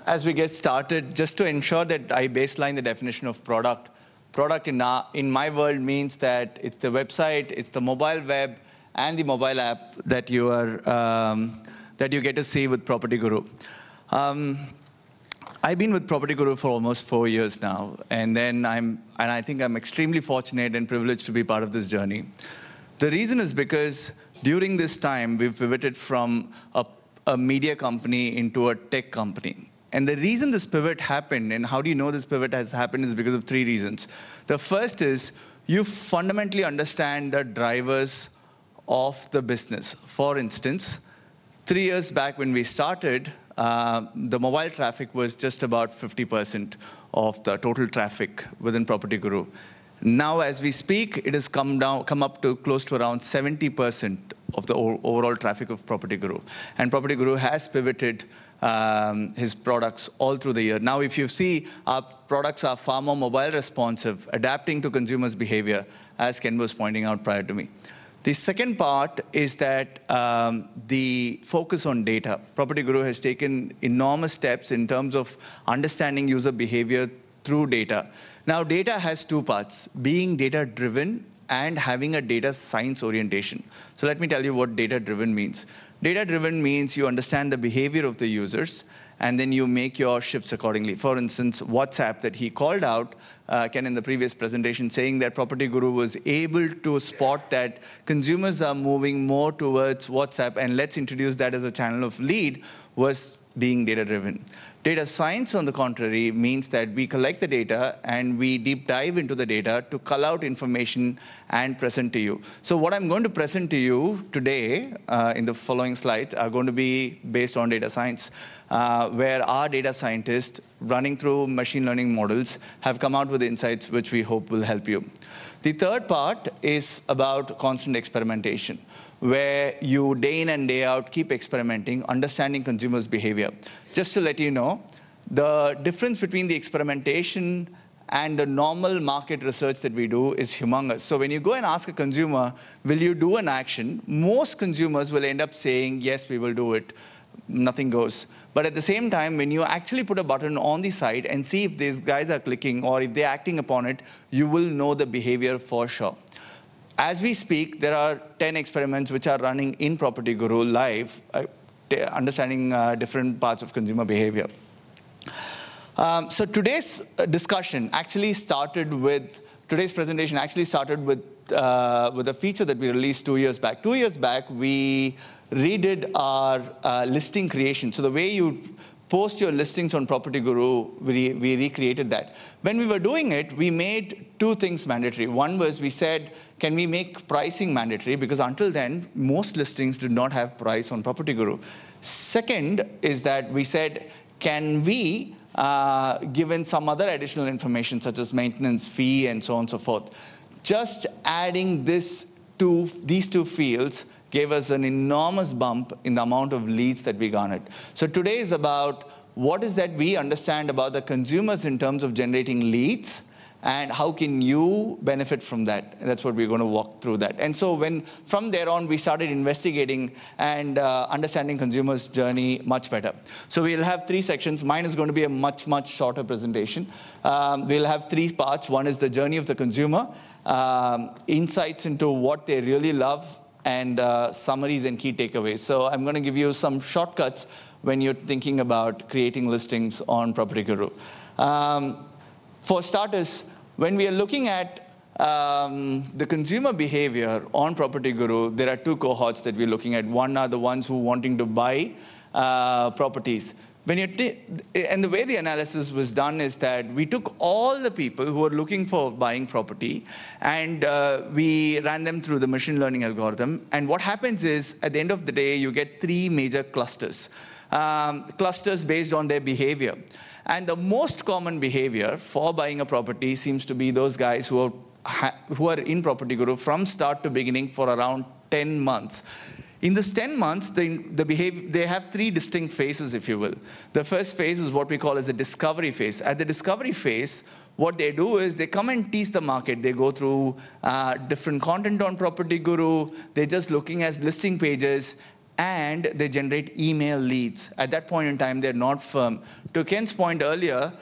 as we get started, just to ensure that I baseline the definition of product. Product in my world means that it's the website, it's the mobile web, and the mobile app that you get to see with PropertyGuru. I've been with PropertyGuru for almost 4 years now, and I think I'm extremely fortunate and privileged to be part of this journey. The reason is because during this time, we've pivoted from a media company into a tech company. And the reason this pivot happened, and how do you know this pivot has happened, is because of 3 reasons. The first is you fundamentally understand the drivers of the business. For instance, 3 years back when we started, the mobile traffic was just about 50% of the total traffic within PropertyGuru. Now, as we speak, it has come up to close to around 70% of the overall traffic of PropertyGuru. And PropertyGuru has pivoted his products all through the year. Now, if you see, our products are far more mobile responsive, adapting to consumers' behavior, as Ken was pointing out prior to me. The second part is that the focus on data. PropertyGuru has taken enormous steps in terms of understanding user behavior through data. Now, data has 2 parts, being data-driven and having a data science orientation. So let me tell you what data-driven means. Data-driven means you understand the behavior of the users, and then you make your shifts accordingly. For instance, WhatsApp that he called out, Ken, in the previous presentation, saying that PropertyGuru was able to spot that consumers are moving more towards WhatsApp, and let's introduce that as a channel of lead, was being data-driven. Data science, on the contrary, means that we collect the data and we deep dive into the data to cull out information and present to you. So what I'm going to present to you today in the following slides are going to be based on data science, where our data scientists running through machine learning models have come out with insights which we hope will help you. The third part is about constant experimentation, where you day in and day out keep experimenting, understanding consumers' behavior. Just to let you know, the difference between the experimentation and the normal market research that we do is humongous. So when you go and ask a consumer, will you do an action, most consumers will end up saying, yes, we will do it. Nothing goes. But at the same time, when you actually put a button on the site and see if these guys are clicking or if they're acting upon it, you will know the behavior for sure. As we speak, there are 10 experiments which are running in PropertyGuru live, understanding different parts of consumer behavior. So today's presentation actually started with a feature that we released 2 years back. 2 years back, we redid our listing creation. So the way you post your listings on PropertyGuru, we recreated that. When we were doing it, we made 2 things mandatory. One was we said, can we make pricing mandatory? Because until then, most listings did not have price on PropertyGuru. Second is that we said, can we give in some other additional information, such as maintenance fee and so on and so forth. Just adding these 2 fields gave us an enormous bump in the amount of leads that we garnered. So today is about what is that we understand about the consumers in terms of generating leads, and how can you benefit from that? And that's what we're going to walk through that. And so from there on, we started investigating and understanding consumers' journey much better. So we'll have 3 sections. Mine is going to be a much, much shorter presentation. We'll have 3 parts. One is the journey of the consumer, insights into what they really love, and summaries and key takeaways. So I'm going to give you some shortcuts when you're thinking about creating listings on PropertyGuru. For starters, when we are looking at the consumer behavior on PropertyGuru, there are 2 cohorts that we're looking at. One are the ones who are wanting to buy properties. And the way the analysis was done is that we took all the people who are looking for buying property, and we ran them through the machine learning algorithm. And what happens is, at the end of the day, you get 3 major clusters. Clusters based on their behavior. And the most common behavior for buying a property seems to be those guys who are in PropertyGuru from start to beginning for around 10 months. In this 10 months, they have 3 distinct phases, if you will. The first phase is what we call as the discovery phase. At the discovery phase, what they do is they come and tease the market. They go through different content on PropertyGuru. They're just looking at listing pages. and they generate email leads. At that point in time, they're not firm. To Ken's point earlier,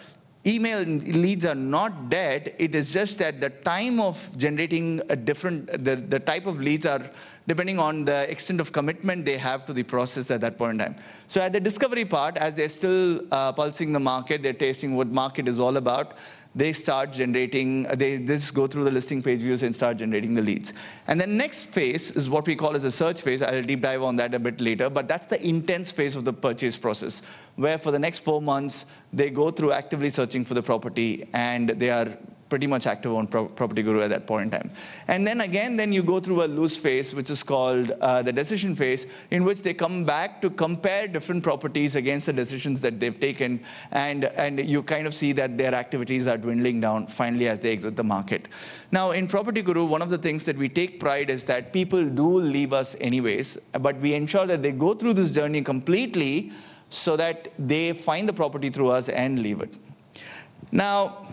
email leads are not dead. It is just that the time of generating a different, the type of leads are depending on the extent of commitment they have to the process at that point in time. So at the discovery part, as they're still pulsing the market, they're tasting what market is all about, they start generating, they just go through the listing page views and start generating the leads. And the next phase is what we call as a search phase. I'll deep dive on that a bit later, but that's the intense phase of the purchase process, where for the next 4 months, they go through actively searching for the property, and they are pretty much active on PropertyGuru at that point in time. And then again, then you go through a loose phase, which is called the decision phase, in which they come back to compare different properties against the decisions that they've taken, and you kind of see that their activities are dwindling down finally as they exit the market. Now, in PropertyGuru, one of the things that we take pride is that people do leave us anyways, but we ensure that they go through this journey completely so that they find the property through us and leave it. Now,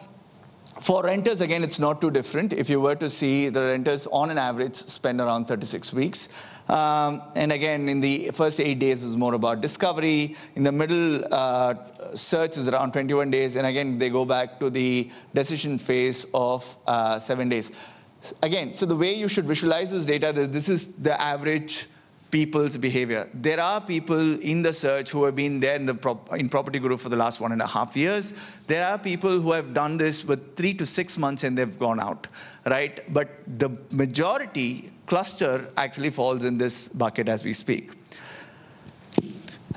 for renters, again, it's not too different. If you were to see, the renters, on an average, spend around 36 weeks. And again, in the first 8 days is more about discovery. In the middle, search is around 21 days. And again, they go back to the decision phase of 7 days. Again, so the way you should visualize this data, this is the average people's behavior. There are people in the search who have been there in PropertyGuru for the last 1.5 years. There are people who have done this with 3 to 6 months and they've gone out, right? But the majority cluster actually falls in this bucket as we speak.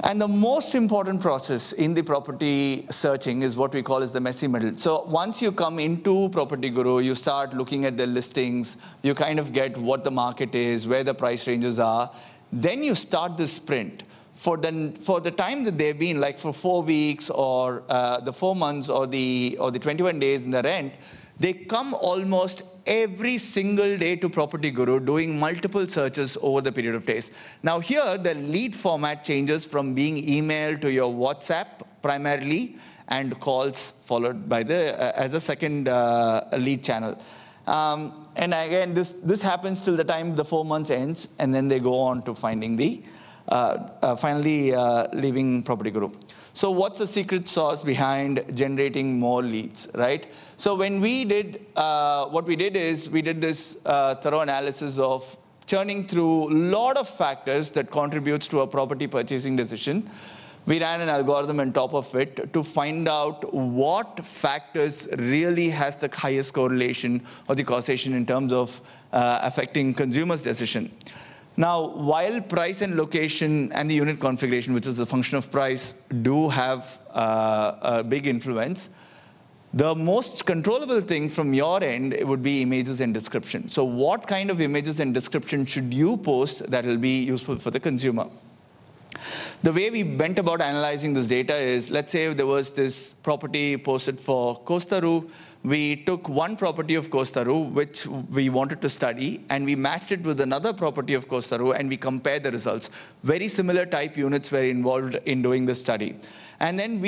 And the most important process in the property searching is what we call as the messy middle. So once you come into PropertyGuru, you start looking at the listings, you kind of get what the market is, where the price ranges are. Then you start the sprint. For the time that they've been, like for 4 weeks or the 4 months or the 21 days in the rent, they come almost every single day to PropertyGuru doing multiple searches over the period of days. Now here, the lead format changes from being email to your WhatsApp primarily, and calls followed by as a second lead channel. And again, this happens till the time the 4 months ends, and then they go on to finding the, finally leaving PropertyGuru. So what's the secret sauce behind generating more leads, right? So when we did, what we did is we did this thorough analysis of churning through a lot of factors that contributes to a property purchasing decision. We ran an algorithm on top of it to find out what factors really has the highest correlation or the causation in terms of affecting consumers' decision. Now, while price and location and the unit configuration, which is a function of price, do have a big influence, the most controllable thing from your end would be images and description. So what kind of images and description should you post that will be useful for the consumer? The way we went about analyzing this data is, let's say there was this property posted for Costa Ru. We took one property of Costa Ru, which we wanted to study, and we matched it with another property of Costa Ru, and we compared the results. Very similar type units were involved in doing this study. And then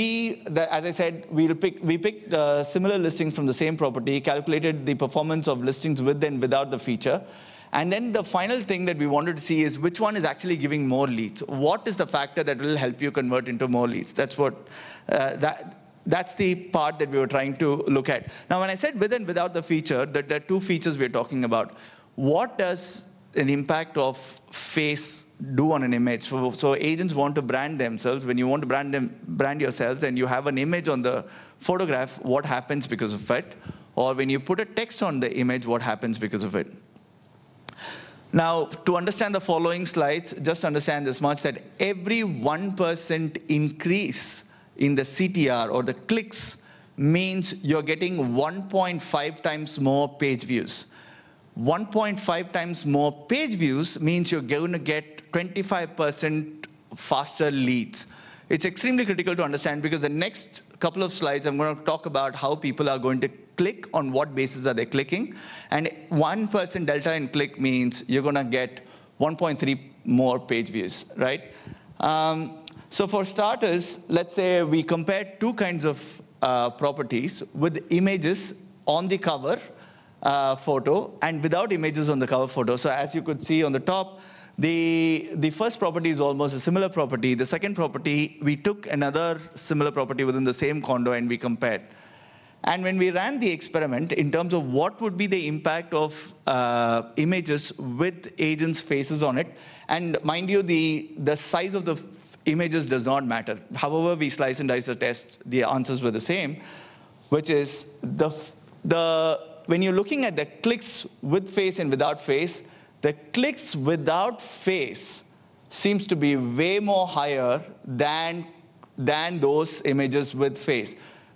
as I said, we picked similar listings from the same property, calculated the performance of listings with and without the feature. And then the final thing that we wanted to see is which one is actually giving more leads. What is the factor that will help you convert into more leads? That's what, that's the part that we were trying to look at. Now, when I said with and without the feature, there are two features we're talking about. What does an impact of face do on an image? So agents want to brand themselves. When you want to brand yourselves and you have an image on the photograph, what happens because of it? Or when you put a text on the image, what happens because of it? Now, to understand the following slides, just understand this much, that every 1% increase in the CTR or the clicks means you're getting 1.5 times more page views. 1.5 times more page views means you're going to get 25% faster leads. It's extremely critical to understand because the next couple of slides, I'm going to talk about how people are going to click, on what basis are they clicking. And 1% delta in click means you're going to get 1.3 more page views, right? So for starters, let's say we compare two kinds of properties with images on the cover photo and without images on the cover photo. So as you could see on the top, The first property is almost a similar property. The second property, we took another similar property within the same condo and we compared. And when we ran the experiment in terms of what would be the impact of images with agents' faces on it, and mind you, the size of the images does not matter. However we slice and dice the test, the answers were the same, which is when you're looking at the clicks with face and without face, the clicks without face seems to be way more higher than those images with face.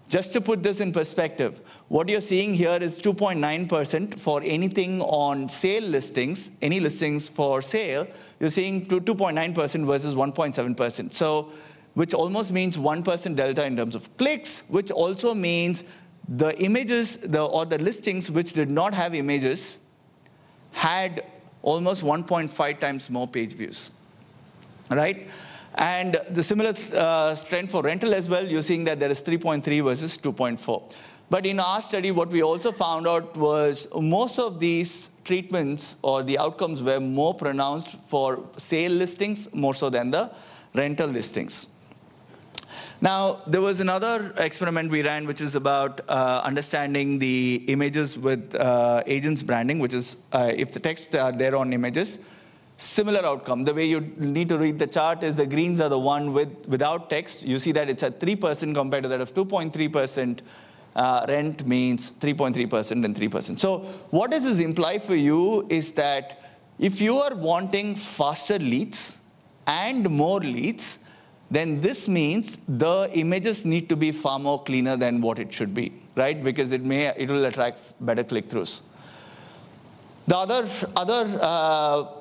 Just to put this in perspective, what you're seeing here is 2.9% for anything on sale listings, any listings for sale, you're seeing 2.9% versus 1.7%. So, which almost means 1% delta in terms of clicks, which also means the images or the listings which did not have images had almost 1.5 times more page views, right? And the similar trend for rental as well, you're seeing that there is 3.3 versus 2.4. But in our study, what we also found out was most of these treatments or the outcomes were more pronounced for sale listings, more so than the rental listings. Now, there was another experiment we ran, which is about understanding the images with agents branding, which is if the text are there on images, similar outcome. The way you need to read the chart is the greens are the one without text. You see that it's at 3% compared to that of 2.3%. Rent means 3.3% and 3%. So what does this imply for you is that if you are wanting faster leads and more leads, then this means the images need to be far more cleaner than what it should be, right? Because it will attract better click-throughs. The other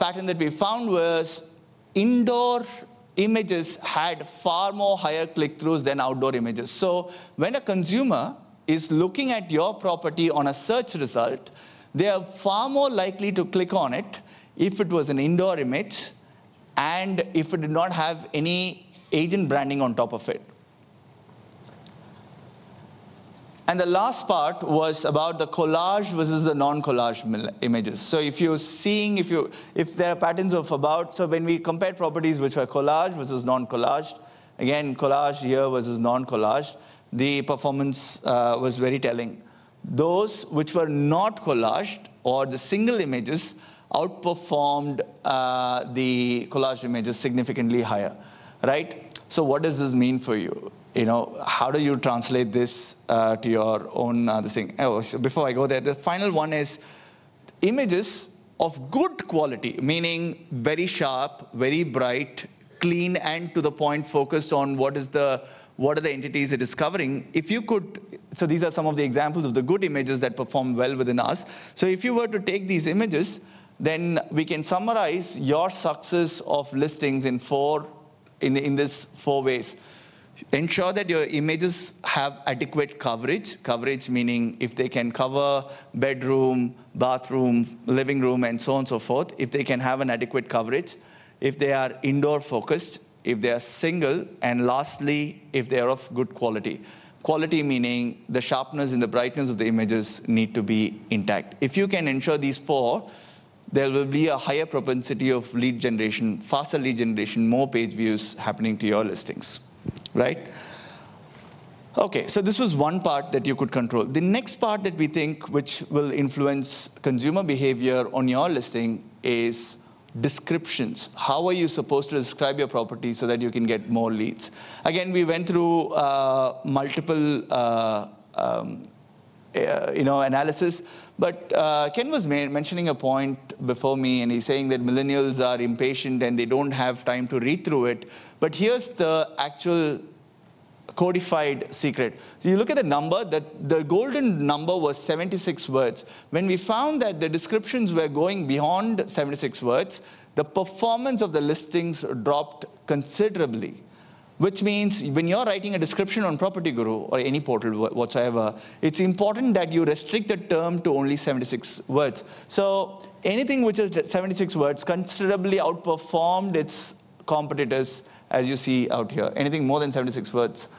pattern that we found was indoor images had far more higher click-throughs than outdoor images. So when a consumer is looking at your property on a search result, they are far more likely to click on it if it was an indoor image and if it did not have any agent branding on top of it. And the last part was about the collage versus the non-collage images. So if you're seeing, if there are patterns of about, so when we compared properties which were collage versus non-collage, again, collage here versus non-collage, the performance was very telling. Those which were not collaged or the single images outperformed the collage images significantly higher, right? So what does this mean for you? You know, how do you translate this to your own this thing? Oh, so before I go there, the final one is images of good quality, meaning very sharp, very bright, clean, and to the point, focused on what are the entities it is covering. If you could, so these are some of the examples of the good images that perform well within us. So if you were to take these images, then we can summarize your success of listings in this four ways. Ensure that your images have adequate coverage. Coverage meaning if they can cover bedroom, bathroom, living room, and so on and so forth. If they can have an adequate coverage. If they are indoor focused. If they are single. And lastly, if they are of good quality. Quality meaning the sharpness and the brightness of the images need to be intact. If you can ensure these four, there will be a higher propensity of lead generation, faster lead generation, more page views happening to your listings. Right? Okay, so this was one part that you could control. The next part that we think which will influence consumer behavior on your listing is descriptions. How are you supposed to describe your property so that you can get more leads? Again, we went through multiple analysis, but Ken was mentioning a point before me, and he's saying that millennials are impatient and they don't have time to read through it. But here's the actual codified secret. So you look at the number, the golden number was 76 words. When we found that the descriptions were going beyond 76 words, the performance of the listings dropped considerably. Which means when you're writing a description on PropertyGuru or any portal whatsoever, it's important that you restrict the term to only 76 words. So anything which is 76 words considerably outperformed its competitors, as you see out here. Anything more than 76 words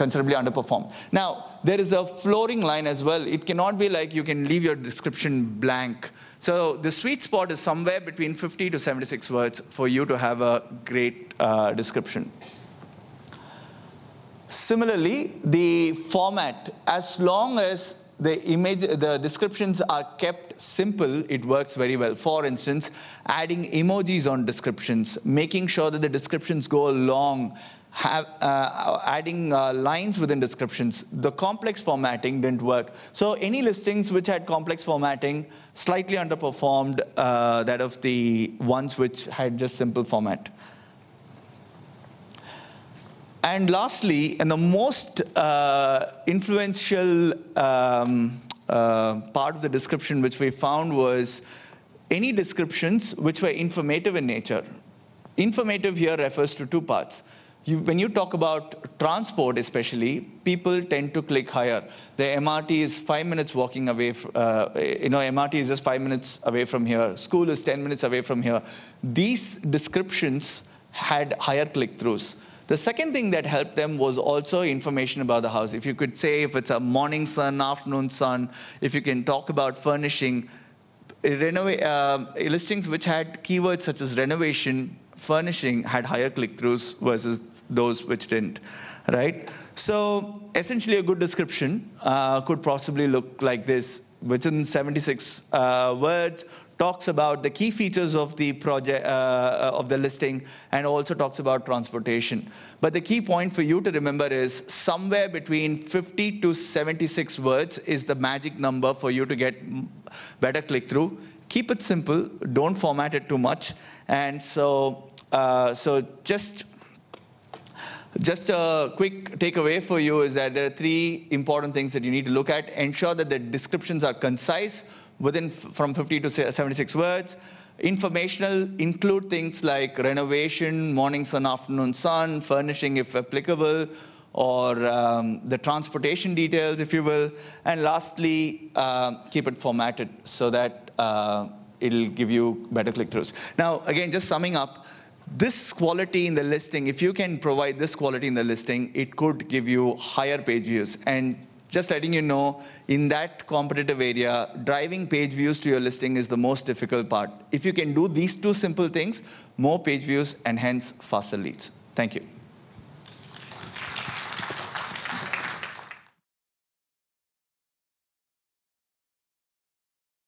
considerably underperform. Now, there is a flooring line as well. It cannot be like you can leave your description blank. So the sweet spot is somewhere between 50 to 76 words for you to have a great description. Similarly, the format, as long as the descriptions are kept simple, it works very well. For instance, adding emojis on descriptions, making sure that the descriptions go long, adding lines within descriptions. The complex formatting didn't work. So any listings which had complex formatting slightly underperformed that of the ones which had just simple format. And lastly, and the most influential part of the description which we found was any descriptions which were informative in nature. Informative here refers to two parts. When you talk about transport especially, people tend to click higher. The MRT is 5 minutes walking away, MRT is just 5 minutes away from here. School is 10 minutes away from here. These descriptions had higher click-throughs. The second thing that helped them was also information about the house. If you could say if it's a morning sun, afternoon sun, if you can talk about furnishing, listings which had keywords such as renovation, furnishing had higher click-throughs versus those which didn't, right? So essentially a good description could possibly look like this. Within 76 words, talks about the key features of the project, of the listing, and also talks about transportation. But the key point for you to remember is somewhere between 50 to 76 words is the magic number for you to get better click-through. Keep it simple, don't format it too much. And so, just a quick takeaway for you is that there are three important things that you need to look at. Ensure that the descriptions are concise, from 50 to 76 words. Informational, include things like renovation, morning sun, afternoon sun, furnishing if applicable, or the transportation details, if you will. And lastly, keep it formatted so that it'll give you better click-throughs. Now, again, just summing up, this quality in the listing, if you can provide this quality in the listing, it could give you higher page views. And just letting you know, in that competitive area, driving page views to your listing is the most difficult part. If you can do these two simple things, more page views and hence faster leads. Thank you.